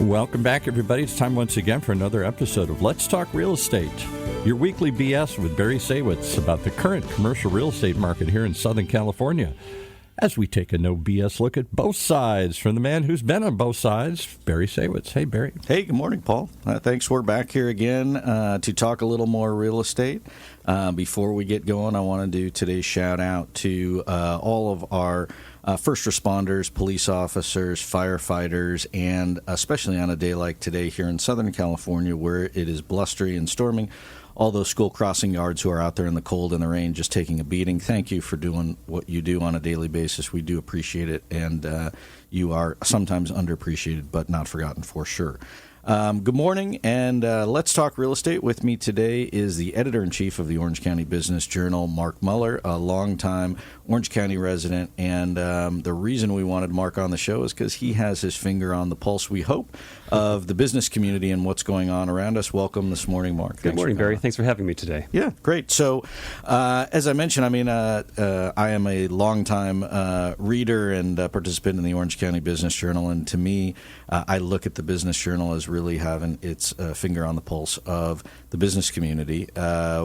Welcome back, everybody. It's time once again for another episode of Let's Talk Real Estate, your weekly BS with Barry Saywitz about the current commercial real estate market here in Southern California, as we take a no BS look at both sides from the man who's been on both sides, Barry Saywitz. Hey, Barry. Hey, good morning, Paul. Thanks. We're back here again to talk a little more real estate. Before we get going, I want to do today's shout out to all of our first responders, police officers, firefighters, and especially on a day like today here in Southern California where it is blustery and storming, all those school crossing yards who are out there in the cold and the rain just taking a beating. Thank you for doing what you do on a daily basis. We do appreciate it, and you are sometimes underappreciated, but not forgotten for sure. Good morning, and let's talk real estate. With me today is the editor-in-chief of the Orange County Business Journal, Mark Mueller, a longtime Orange County resident. And the reason we wanted Mark on the show is because he has his finger on the pulse, we hope, of the business community and what's going on around us. Welcome this morning, Mark. Good morning, Barry. Thanks for having me today. Yeah, great. So, as I mentioned, I am a longtime reader and participant in the Orange County Business Journal, and to me, I look at the Business Journal as really having its finger on the pulse of the business community,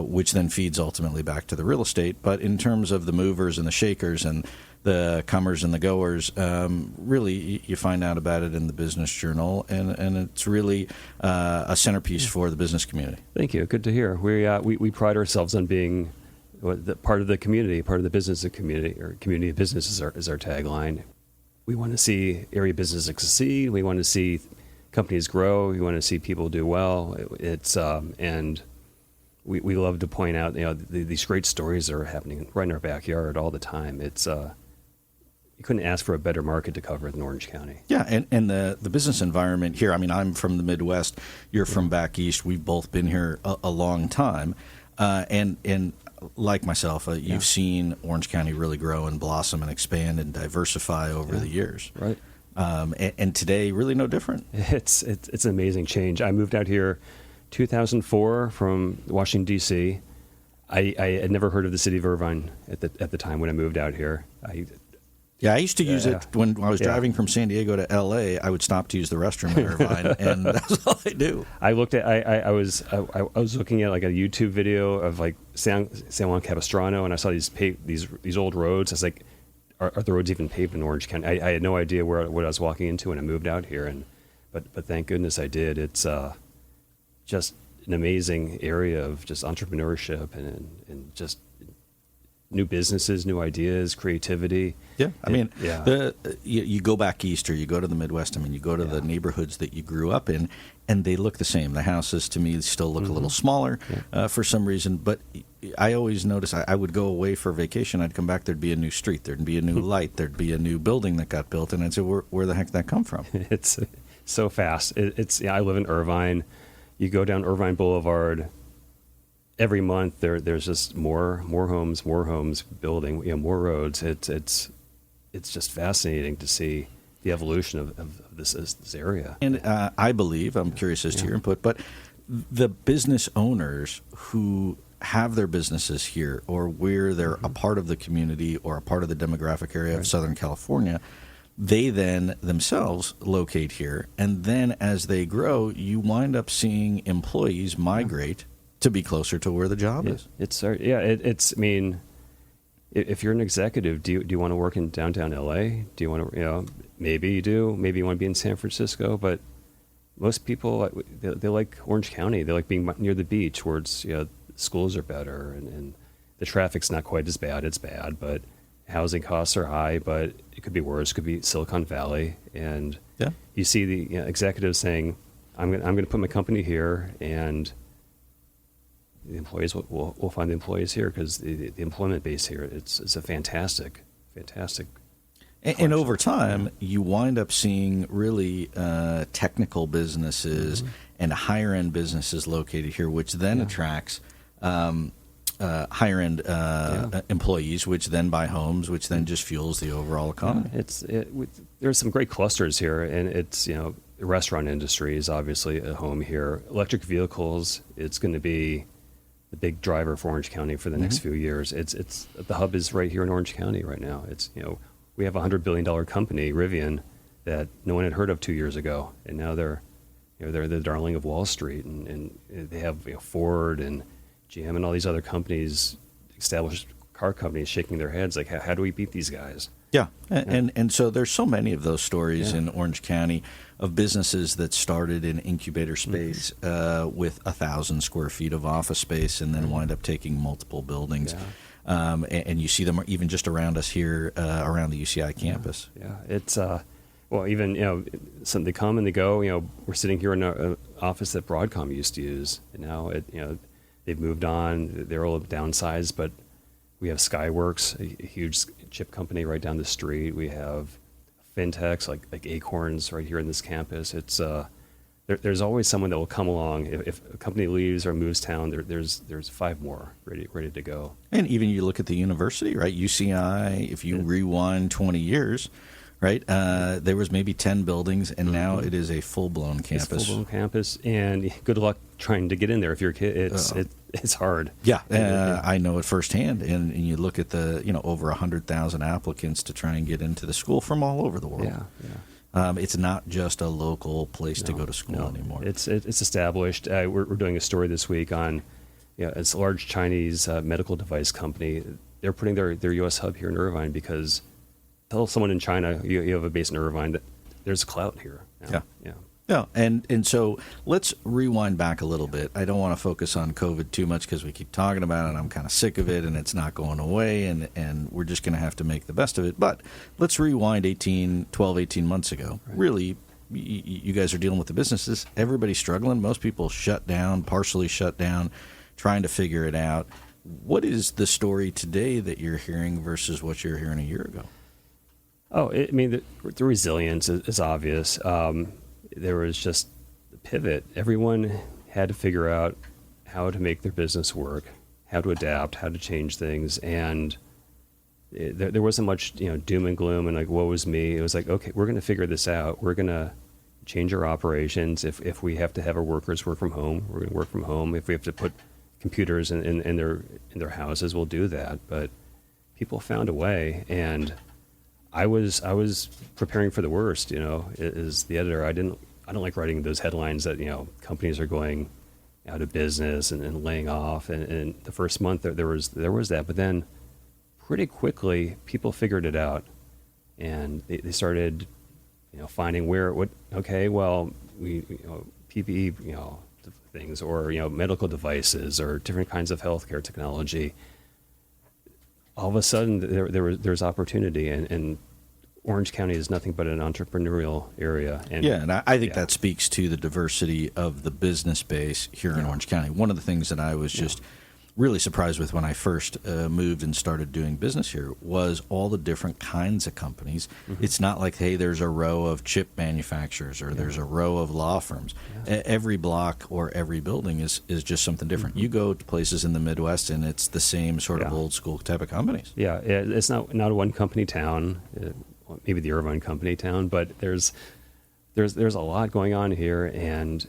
which then feeds ultimately back to the real estate. But in terms of the movers and the shakers and the comers and the goers, really you find out about it in the Business Journal, and it's really a centerpiece for the business community. Thank you. Good to hear. We pride ourselves on being part of the community, part of the business of community, or community of business is our tagline. We want to see area businesses succeed. We want to see companies grow. We want to see people do well. And we love to point out, these great stories that are happening right in our backyard all the time. You couldn't ask for a better market to cover than Orange County. Yeah, and the business environment here. I mean, I'm from the Midwest. You're from back east. We've both been here a long time, and like myself, you've seen Orange County really grow and blossom and expand and diversify over the years. Right. And today, really no different. It's an amazing change. I moved out here 2004 from Washington, D.C. I had never heard of the city of Irvine at the time when I moved out here. I used to use it when I was driving from San Diego to L.A. I would stop to use the restroom in Irvine, and that's all I do. I looked at I was looking at like a YouTube video of like San Juan Capistrano, and I saw these old roads. I was like, are the roads even paved in Orange County? I had no idea what I was walking into when I moved out here, but thank goodness I did. It's just an amazing area of just entrepreneurship and just new businesses, new ideas, creativity. Yeah, you go back east or you go to the Midwest. I mean, you go to the neighborhoods that you grew up in, and they look the same. The houses, to me, still look a little smaller for some reason. But I always notice I would go away for vacation. I'd come back, there'd be a new street, there'd be a new light, there'd be a new building that got built, and I'd say, where the heck did that come from? It's so fast. I live in Irvine. You go down Irvine Boulevard. Every month there's just more homes building, more roads. It's just fascinating to see the evolution of this area. And I believe, I'm curious as to your input, but the business owners who have their businesses here, or where they're a part of the community or a part of the demographic area of Southern California, they then themselves locate here, and then as they grow, you wind up seeing employees migrate to be closer to where the job is. I mean, if you're an executive, do you want to work in downtown LA? Do you want to, maybe you do. Maybe you want to be in San Francisco, but most people, they like Orange County. They like being near the beach where it's, schools are better and the traffic's not quite as bad. It's bad, but housing costs are high, but it could be worse. It could be Silicon Valley. And you see the executives saying, I'm going to put my company here, and the employees will find the employees here because the employment base here, it's a fantastic. And over time, you wind up seeing really technical businesses and higher-end businesses located here, which then attracts higher-end employees, which then buy homes, which then just fuels the overall economy. There's some great clusters here, and it's, the restaurant industry is obviously a home here. Electric vehicles, it's going to be the big driver for Orange County for the next few years. It's the hub is right here in Orange County right now. It's, we have a $100 billion company, Rivian, that no one had heard of 2 years ago, and now they're they're the darling of Wall Street, and they have Ford and GM and all these other companies, established car companies, shaking their heads like, how do we beat these guys? Yeah, and so there's so many of those stories in Orange County of businesses that started in incubator space with 1,000 square feet of office space and then wind up taking multiple buildings. Yeah. And you see them even just around us here, around the UCI campus. Yeah, it's well, even some they come and they go. We're sitting here in an office that Broadcom used to use, and now they've moved on. They're all downsized, but we have Skyworks, a huge chip company right down the street. We have fintechs like Acorns right here in this campus. It's there's always someone that will come along. If a company leaves or moves town, there's 5 more ready to go. And even you look at the university, right? UCI, if you rewind 20 years, right? There was maybe 10 buildings, and now it is a full-blown campus. It's a full-blown campus, and good luck trying to get in there if you're a kid. It's hard. Yeah, I know it firsthand. And you look at the over 100,000 applicants to try and get into the school from all over the world. Yeah. It's not just a local place to go to school anymore. It's established. We're doing a story this week on it's a large Chinese medical device company. They're putting their U.S. hub here in Irvine because tell someone in China you have a base in Irvine that there's clout here. Yeah, and so let's rewind back a little bit. I don't want to focus on COVID too much because we keep talking about it, and I'm kind of sick of it, and it's not going away, and we're just going to have to make the best of it. But let's rewind 12, 18 months ago. Right. Really, you guys are dealing with the businesses. Everybody's struggling. Most people shut down, partially shut down, trying to figure it out. What is the story today that you're hearing versus what you were hearing a year ago? Oh, the resilience is obvious. There was just the pivot. Everyone had to figure out how to make their business work, how to adapt, how to change things, and there wasn't much doom and gloom and like woe is me. It was like, okay, we're going to figure this out. We're going to change our operations. If we have to have our workers work from home, we're going to work from home. If we have to put computers in their houses, we'll do that. But people found a way, and I was preparing for the worst. As the editor, I don't like writing those headlines that companies are going out of business and laying off. And the first month there was that, but then pretty quickly people figured it out, and they started finding we PPE things or medical devices or different kinds of healthcare technology. All of a sudden, there's opportunity, and Orange County is nothing but an entrepreneurial area. And I think that speaks to the diversity of the business base here in Orange County. One of the things that I was just really surprised with when I first moved and started doing business here was all the different kinds of companies. Mm-hmm. It's not like, hey, there's a row of chip manufacturers or there's a row of law firms. Yeah. Every block or every building is just something different. Mm-hmm. You go to places in the Midwest and it's the same sort of old school type of companies. Yeah, it's not a one company town, maybe the Irvine company town, but there's a lot going on here, and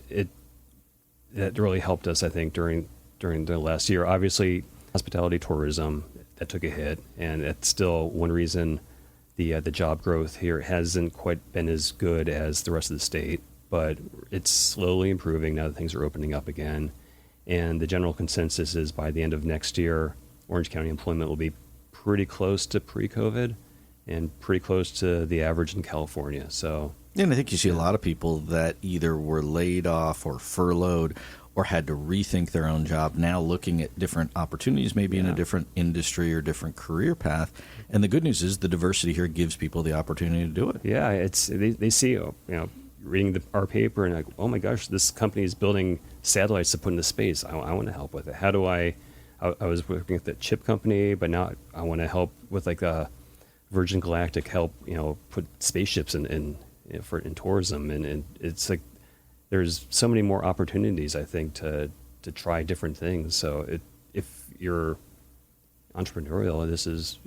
that really helped us, I think, during the last year. Obviously, hospitality tourism, that took a hit, and it's still one reason the job growth here hasn't quite been as good as the rest of the state, but it's slowly improving now that things are opening up again. And the general consensus is by the end of next year, Orange County employment will be pretty close to pre-COVID and pretty close to the average in California. So, and I think you see a lot of people that either were laid off or furloughed or had to rethink their own job, now looking at different opportunities, maybe in a different industry or different career path. And the good news is the diversity here gives people the opportunity to do it. Yeah, it's they see, reading our paper and like, oh my gosh, this company is building satellites to put into space. I want to help with it. How do I was working with the chip company, but now I want to help with like Virgin Galactic help, put spaceships in tourism. And it's like, there's so many more opportunities, I think, to try different things. So if you're entrepreneurial, this is,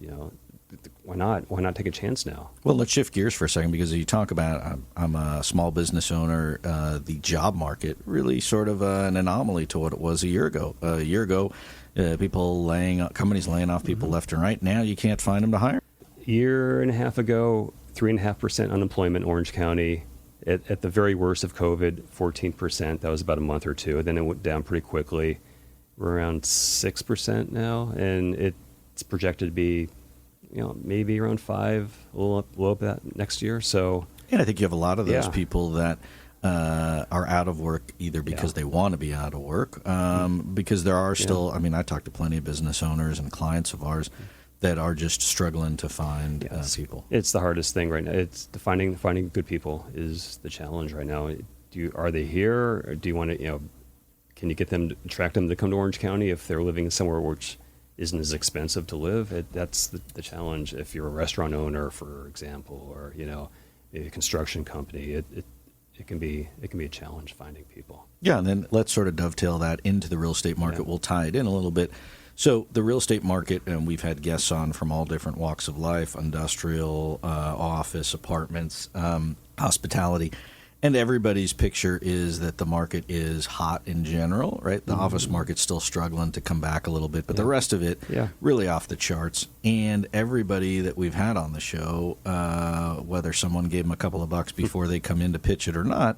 why not take a chance now? Well, let's shift gears for a second, because you talk about I'm a small business owner. The job market really sort of an anomaly to what it was a year ago. A year ago, companies laying off people left and right. Now you can't find them to hire. Year and a half ago, 3.5% unemployment in Orange County. at the very worst of COVID, 14%. That was about a month or two. Then it went down pretty quickly. We're around 6% now, and it's projected to be, maybe around 5, a little up that next year. So, and I think you have a lot of those people that are out of work either because they want to be out of work, because there are still. I mean, I talk to plenty of business owners and clients of ours that are just struggling to find people. It's the hardest thing right now. It's finding good people is the challenge right now. Are they here, or do you want to, can you attract them to come to Orange County if they're living somewhere which isn't as expensive to live? That's the challenge. If you're a restaurant owner, for example, or a construction company, it can be a challenge finding people. Yeah, and then let's sort of dovetail that into the real estate market. We'll tie it in a little bit. So the real estate market, and we've had guests on from all different walks of life, industrial, office, apartments, hospitality, and everybody's picture is that the market is hot in general, right? The office market's still struggling to come back a little bit, but the rest of it really off the charts. And everybody that we've had on the show, whether someone gave them a couple of bucks before they come in to pitch it or not,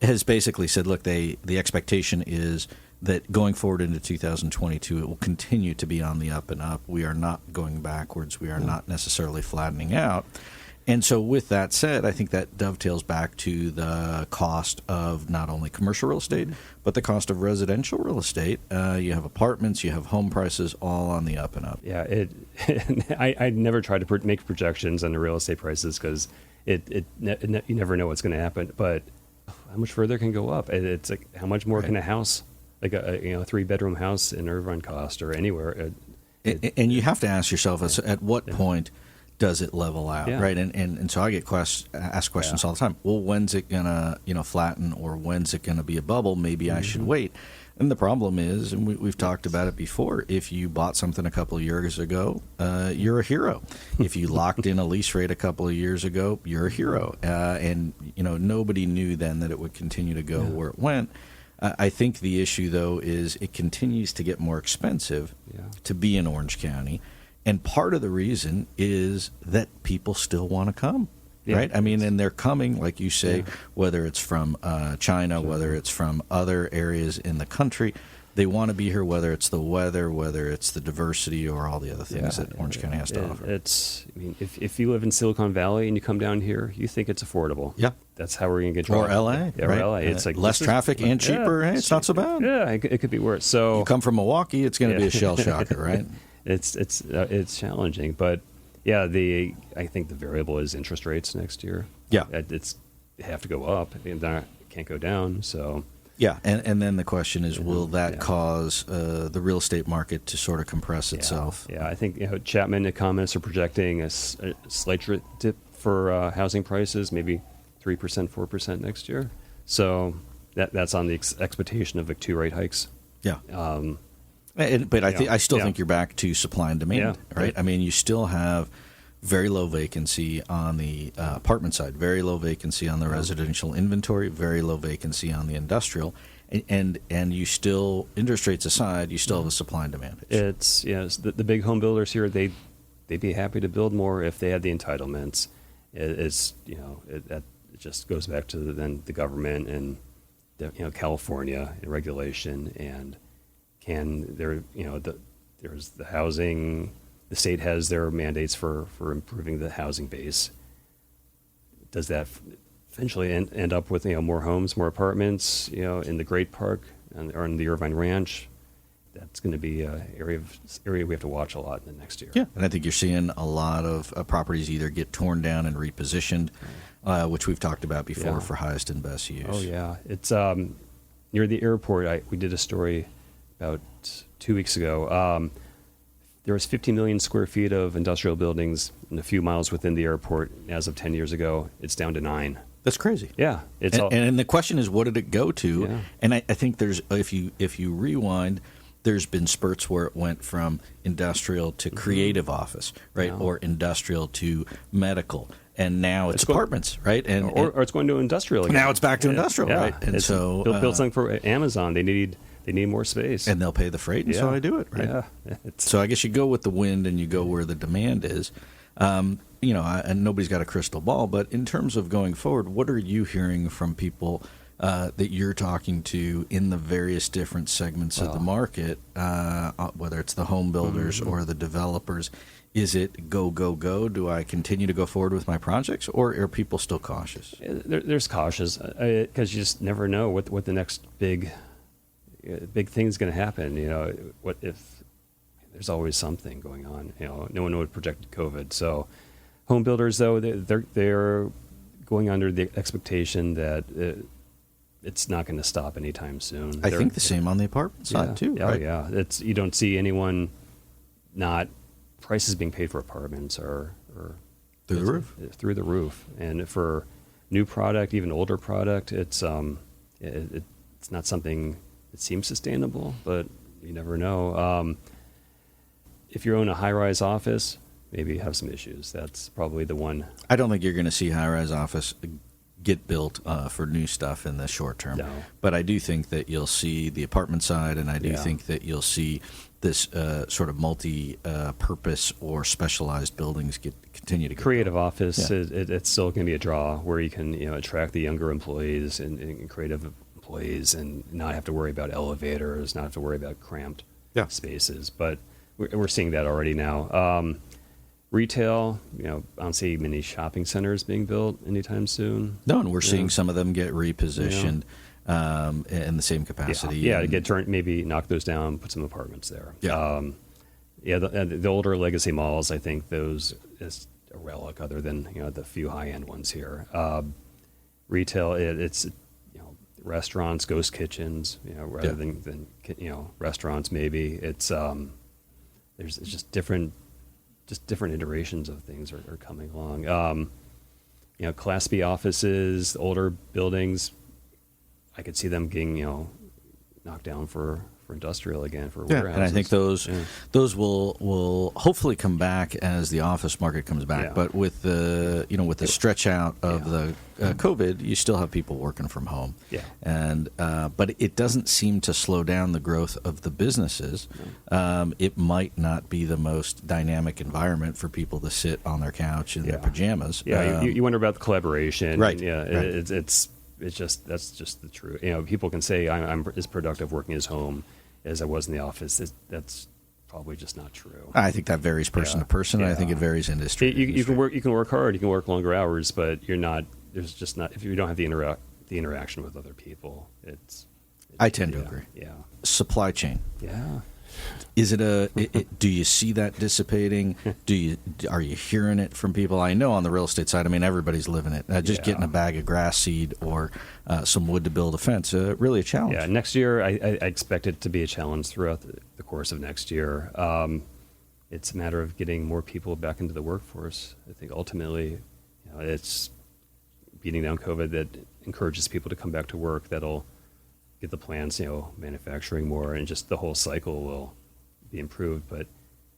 has basically said, look, the expectation is that going forward into 2022, it will continue to be on the up and up. We are not going backwards. We are not necessarily flattening out. And so with that said, I think that dovetails back to the cost of not only commercial real estate, but the cost of residential real estate. You have apartments, you have home prices all on the up and up. Yeah, I never try to make projections on the real estate prices because you never know what's going to happen. But how much further can go up? It's like, how much more can a house, like a 3-bedroom house in Irvine cost or anywhere? And you have to ask yourself, at what point does it level out, right? And so I get asked questions all the time. Well, when's it gonna flatten, or when's it gonna be a bubble? Maybe I should wait. And the problem is, and we've talked about it before, if you bought something a couple of years ago, you're a hero. If you locked in a lease rate a couple of years ago, you're a hero. And nobody knew then that it would continue to go where it went. I think the issue, though, is it continues to get more expensive to be in Orange County. And part of the reason is that people still want to come, right? I mean, and they're coming, like you say, whether it's from China, whether it's from other areas in the country. They want to be here, whether it's the weather, whether it's the diversity, or all the other things that Orange County has to offer. If you live in Silicon Valley and you come down here, you think it's affordable. Yeah. That's how we're going to get Or LA, yeah, right? Or LA. It's like less traffic and cheaper. Hey, it's not so bad. Yeah, it could be worse. So you come from Milwaukee, it's going to be a shell shocker, right? It's challenging, but I think the variable is interest rates next year. Yeah, they have to go up. They can't go down. So yeah, and then the question is, will that cause the real estate market to sort of compress itself? Yeah, I think Chapman economists are projecting a slight dip for housing prices, maybe 3%, 4% next year. So that's on the expectation of 2 rate hikes. Yeah. But I still think you're back to supply and demand, right? I mean, you still have very low vacancy on the apartment side, very low vacancy on the residential inventory, very low vacancy on the industrial, and you still, interest rates aside, you still have a supply and demand. It's the big home builders here, they'd be happy to build more if they had the entitlements. It just goes back to then the government and California and regulation, and there's the housing. The state has their mandates for improving the housing base. Does that eventually end up with more homes, more apartments, in the Great Park or in the Irvine Ranch? That's going to be an area we have to watch a lot in the next year. Yeah, and I think you're seeing a lot of properties either get torn down and repositioned, which we've talked about before for highest and best use. Oh yeah, it's near the airport. We did a story about 2 weeks ago. There was 15 million square feet of industrial buildings in a few miles within the airport. As of 10 years ago, it's down to 9. That's crazy. Yeah, and the question is, what did it go to? Yeah. And I think there's, if you rewind, there's been spurts where it went from industrial to creative office, right, or industrial to medical, and now it's apartments, right, or it's going to industrial again. Now it's back to industrial, right, and so build something for Amazon. They need more space, and they'll pay the freight, and so I do it, right. Yeah. So I guess you go with the wind and you go where the demand is. And nobody's got a crystal ball, but in terms of going forward, what are you hearing from people that you're talking to in the various different segments of the market, whether it's the home builders or the developers? Is it go, go, go? Do I continue to go forward with my projects, or are people still cautious? There's cautious because you just never know what the next big thing is going to happen. What if there's always something going on? No one would project COVID. So home builders, though, they're going under the expectation that it's not going to stop anytime soon. I think the same on the apartment side too. Yeah, right? yeah. You don't see anyone not. Prices being paid for apartments are through the roof. Through the roof, and for new product, even older product, it's not something that seems sustainable, but you never know. If you own a high-rise office, maybe you have some issues. That's probably the one. I don't think you're going to see high-rise office get built for new stuff in the short term. No. But I do think that you'll see the apartment side, and I do think that you'll see this sort of multi-purpose or specialized buildings continue to get creative built. office. Yeah. It's still going to be a draw where you can attract the younger employees and creative employees, and not have to worry about elevators, not have to worry about cramped spaces. But we're seeing that already now. Retail, I don't see many shopping centers being built anytime soon. No, and we're seeing some of them get repositioned in the same capacity. Yeah, to get turned, maybe knock those down, put some apartments there. Yeah. The older legacy malls, I think those is a relic, other than the few high-end ones here. Retail, it's restaurants, ghost kitchens, rather than restaurants. Maybe it's there's just different iterations of things are coming along. Class B offices, older buildings, I could see them getting knocked down for industrial again, for warehouses. And I think those will hopefully come back as the office market comes back. Yeah. But with the the stretch out of the COVID, you still have people working from home. Yeah. And but it doesn't seem to slow down the growth of the businesses. It might not be the most dynamic environment for people to sit on their couch in their pajamas. Yeah, you wonder about the collaboration. Right. And, it's just that's just the truth. People can say I'm as productive working at home as I was in the office. That's probably just not true. I think that varies person to person. And I think it varies industry. You can work hard. You can work longer hours, but you're not. There's just not, if you don't have the interaction with other people. I tend to agree. Yeah. Supply chain. Yeah. Is it do you see that dissipating? Are you hearing it from people? I know on the real estate side, everybody's living it. Just getting a bag of grass seed or some wood to build a fence, really a challenge. Yeah, next year I expect it to be a challenge throughout the course of next year. It's a matter of getting more people back into the workforce. I think ultimately, it's beating down COVID that encourages people to come back to work. That'll get the plants, manufacturing more, and just the whole cycle will be improved. But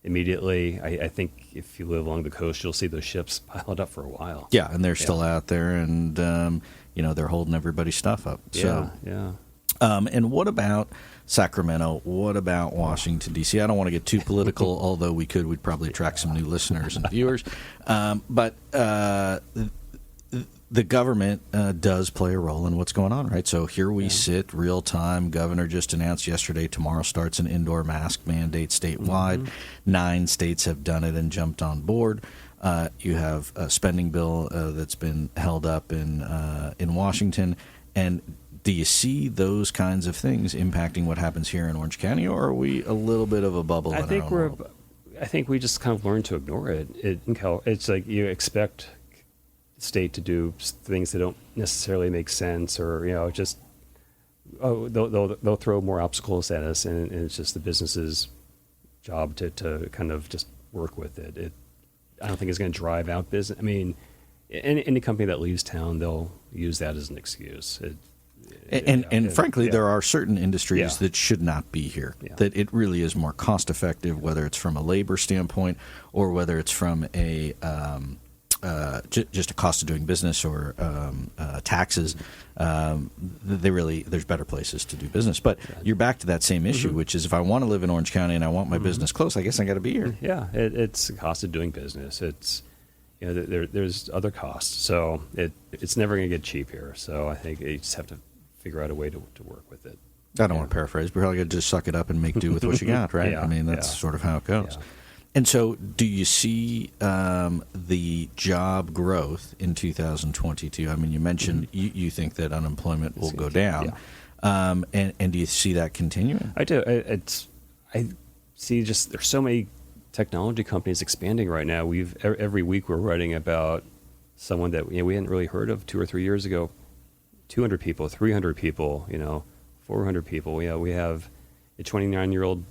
immediately, I think if you live along the coast, you'll see those ships piled up for a while. Yeah, and they're still out there, and they're holding everybody's stuff up. So, yeah. And what about Sacramento? What about Washington, D.C.? I don't want to get too political, although we'd probably attract some new listeners and viewers. But the government does play a role in what's going on, right? So here we sit, real time. Governor just announced yesterday, tomorrow starts an indoor mask mandate statewide. 9 states have done it and jumped on board. You have a spending bill that's been held up in Washington. And do you see those kinds of things impacting what happens here in Orange County, or are we a little bit of a bubble in our own world? I think we just kind of learned to ignore it. It's like you expect state to do things that don't necessarily make sense, or they'll throw more obstacles at us, and it's just the business's job to kind of just work with it. I don't think it's going to drive out business. Any company that leaves town, they'll use that as an excuse. Frankly, there are certain industries that should not be here. That it really is more cost effective, whether it's from a labor standpoint or whether it's from a just a cost of doing business or taxes. There's better places to do business. But you're back to that same issue, which is if I want to live in Orange County and I want my business close, I guess I got to be here. Yeah, it's the cost of doing business. It's there's other costs. So it's never going to get cheap here. So I think you just have to figure out a way to work with it. I don't want to paraphrase, but probably just suck it up and make do with what you got, right? Yeah, I mean, that's sort of how it goes. Yeah. And so, do you see the job growth in 2022? I mean, you mentioned you think that unemployment will go down, and do you see that continuing? I do. I see just there's so many technology companies expanding right now. Every week we're writing about someone that we hadn't really heard of 2 or 3 years ago. 200 people, 300 people, 400 people. We have a 29-year-old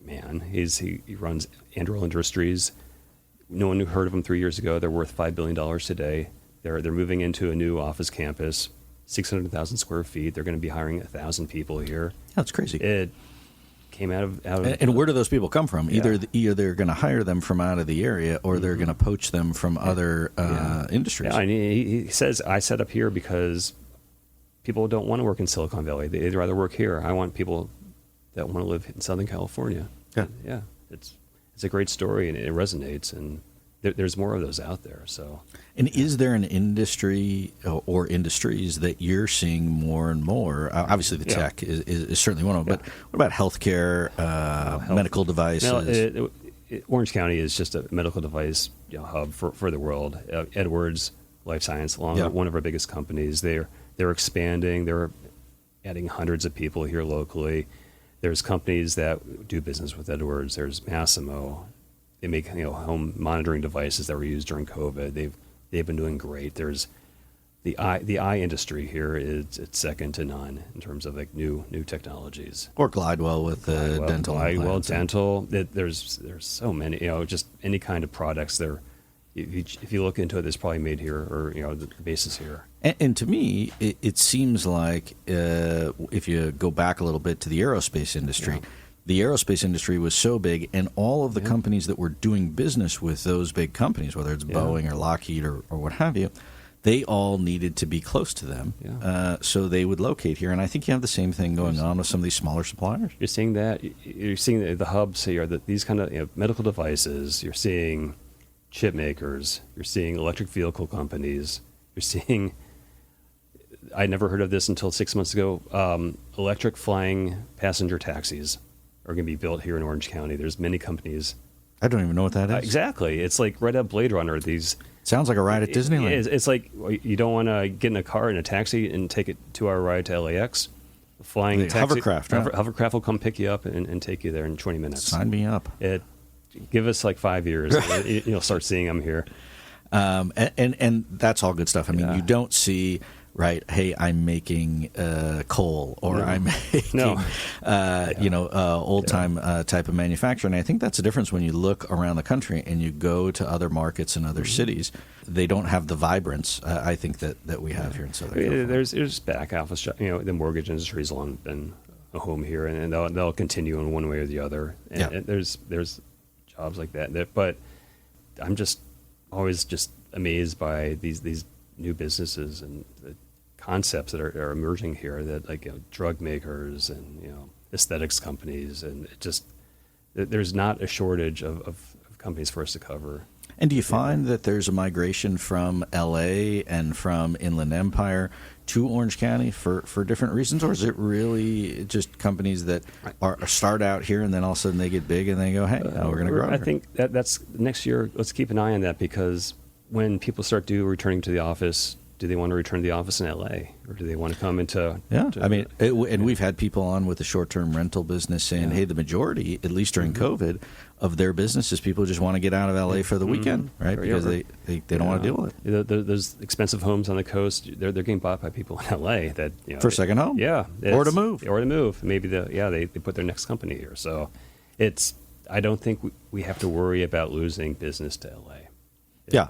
man. He runs Anduril Industries. No one heard of him 3 years ago. They're worth $5 billion today. They're moving into a new office campus, 600,000 square feet. They're going to be hiring 1,000 people here. That's crazy. It came out of and where do those people come from? Either they're going to hire them from out of the area, or they're going to poach them from other industries. Yeah, and he says, I set up here because people don't want to work in Silicon Valley. They'd rather work here. I want people that want to live in Southern California. Yeah. It's a great story, and it resonates, and there's more of those out there. So, and is there an industry or industries that you're seeing more and more? Obviously, the tech is certainly one of them. But what about healthcare, medical devices? Orange County is just a medical device hub for the world. Edwards Life Science, one of our biggest companies, they're expanding. They're adding hundreds of people here locally. There's companies that do business with Edwards. There's Massimo. They make home monitoring devices that were used during COVID. They've been doing great. There's the eye industry here is it's second to none in terms of like new technologies. Or Glidewell with dental. Glidewell dental. There's so many. Just any kind of products there. If you look into it, it's probably made here, or the basis here. And to me, it seems like if you go back a little bit to the aerospace industry, the aerospace industry was so big, and all of the companies that were doing business with those big companies, whether it's Boeing or Lockheed or what have you, they all needed to be close to them, so they would locate here. And I think you have the same thing going on with some of these smaller suppliers. You're seeing that. You're seeing the hubs here, these kind of medical devices. You're seeing chip makers. You're seeing electric vehicle companies. You're seeing, I never heard of this until 6 months ago, electric flying passenger taxis are going to be built here in Orange County. There's many companies. I don't even know what that is. Exactly. It's like right up Blade Runner. Sounds like a ride at Disneyland. It's like you don't want to get in a car in a taxi and take a 2-hour ride to LAX. Flying taxi, hovercraft. Hovercraft will come pick you up and take you there in 20 minutes. Sign me up. Give us like 5 years. You'll start seeing them here. And that's all good stuff. I mean, you don't see, right, hey, I'm making coal, or I'm making, old-time type of manufacturing. And I think that's the difference when you look around the country and you go to other markets and other cities. They don't have the vibrance, I think, that we have here in Southern California. There's back office, the mortgage industry has long been a home here, and they'll continue in one way or the other. And there's jobs like that. But I'm just always just amazed by these new businesses and the concepts that are emerging here, that drug makers and aesthetics companies, and there's not a shortage of companies for us to cover. And do you find that there's a migration from L.A. and from Inland Empire to Orange County for different reasons, or is it really just companies that start out here and then all of a sudden they get big and they go, hey, we're going to grow? I think that's next year. Let's keep an eye on that, because when people start returning to the office, do they want to return to the office in L.A. or do they want to come into? And we've had people on with the short-term rental business saying, hey, the majority, at least during COVID, of their business is people just want to get out of L.A. for the weekend, right? Because they don't want to deal with it. Those expensive homes on the coast, they're getting bought by people in L.A. that for a second home, or to move, Maybe they put their next company here. So I don't think we have to worry about losing business to L.A.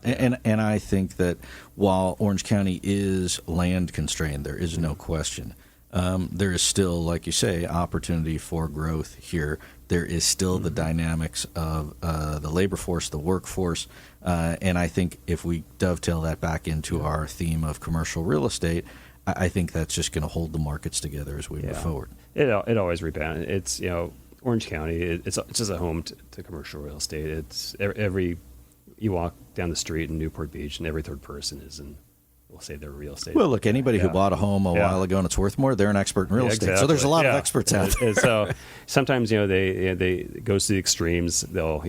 And I think that while Orange County is land constrained, there is no question. There is still, like you say, opportunity for growth here. There is still the dynamics of the labor force, the workforce, and I think if we dovetail that back into our theme of commercial real estate, I think that's just going to hold the markets together as we move forward. It always rebounds. It's Orange County. It's just a home to commercial real estate. It's every you walk down the street in Newport Beach, and every third person is in, we'll say, they're real estate. Well, look, anybody who bought a home a while ago and it's worth more, they're an expert in real estate. Exactly. So there's a lot of experts out there. And so sometimes, they it goes to the extremes. They'll,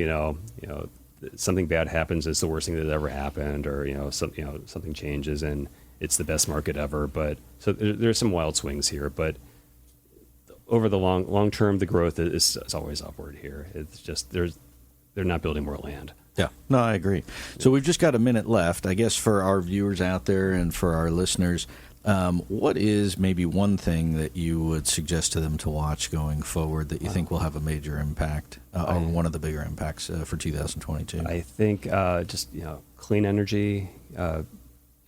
something bad happens, it's the worst thing that ever happened, or something changes and it's the best market ever. But so there's some wild swings here, but over the long term, the growth is always upward here. It's just they're not building more land. Yeah, no, I agree. So we've just got a minute left. I guess for our viewers out there and for our listeners, what is maybe one thing that you would suggest to them to watch going forward that you think will have a major impact, or one of the bigger impacts for 2022? I think just clean energy,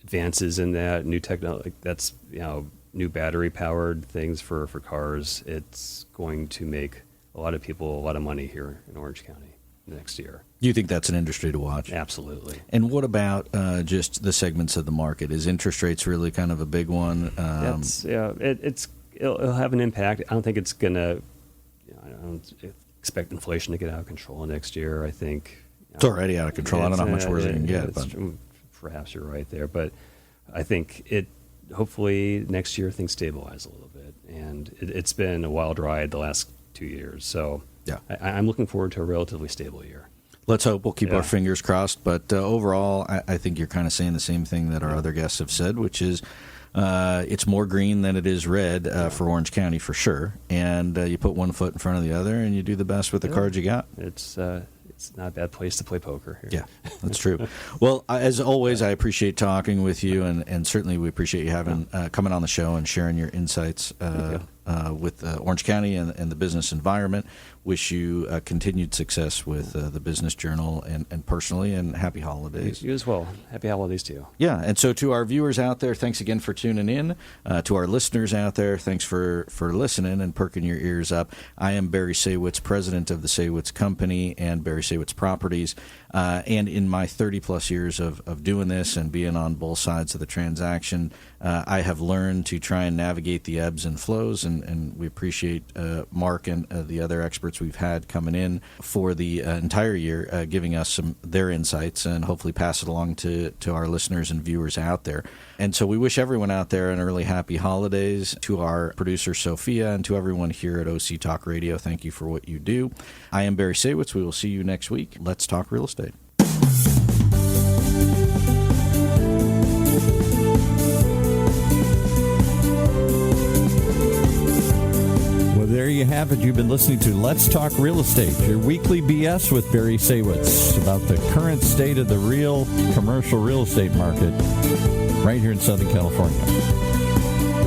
advances in that, new technology. That's new battery powered things for cars. It's going to make a lot of people a lot of money here in Orange County next year. Do you think that's an industry to watch? Absolutely. And what about just the segments of the market? Is interest rates really kind of a big one? It'll have an impact. I don't think it's gonna. I don't expect inflation to get out of control next year. I think it's already out of control. I don't know how much worse it can get. But perhaps you're right there, but I think hopefully next year things stabilize a little bit, and it's been a wild ride the last 2 years. So yeah, I'm looking forward to a relatively stable year. Let's hope. We'll keep our fingers crossed. But overall, I think you're kind of saying the same thing that our other guests have said, which is it's more green than it is red for Orange County for sure. And you put one foot in front of the other, and you do the best with the cards you got. It's not a bad place to play poker here. Yeah, that's true. Well, as always, I appreciate talking with you, and certainly we appreciate you having coming on the show and sharing your insights with Orange County and the business environment. Wish you continued success with the Business Journal and personally, and happy holidays. You as well. Happy holidays to you. Yeah, and so to our viewers out there, thanks again for tuning in. To our listeners out there, thanks for listening and perking your ears up. I am Barry Saywitz, president of the Saywitz Company and Barry Saywitz Properties. And in my 30-plus years of doing this and being on both sides of the transaction, I have learned to try and navigate the ebbs and flows, and we appreciate Mark and the other experts we've had coming in for the entire year, giving us their insights and hopefully pass it along to our listeners and viewers out there. And so we wish everyone out there an early happy holidays. To our producer, Sophia, and to everyone here at OC Talk Radio, thank you for what you do. I am Barry Saywitz. We will see you next week. Let's talk real estate. There you have it. You've been listening to Let's Talk Real Estate, your weekly BS with Barry Saywitz about the current state of the real commercial real estate market right here in Southern California.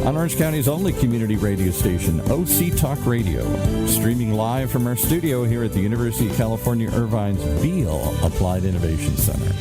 On Orange County's only community radio station, OC Talk Radio, streaming live from our studio here at the University of California Irvine's Beale Applied Innovation Center.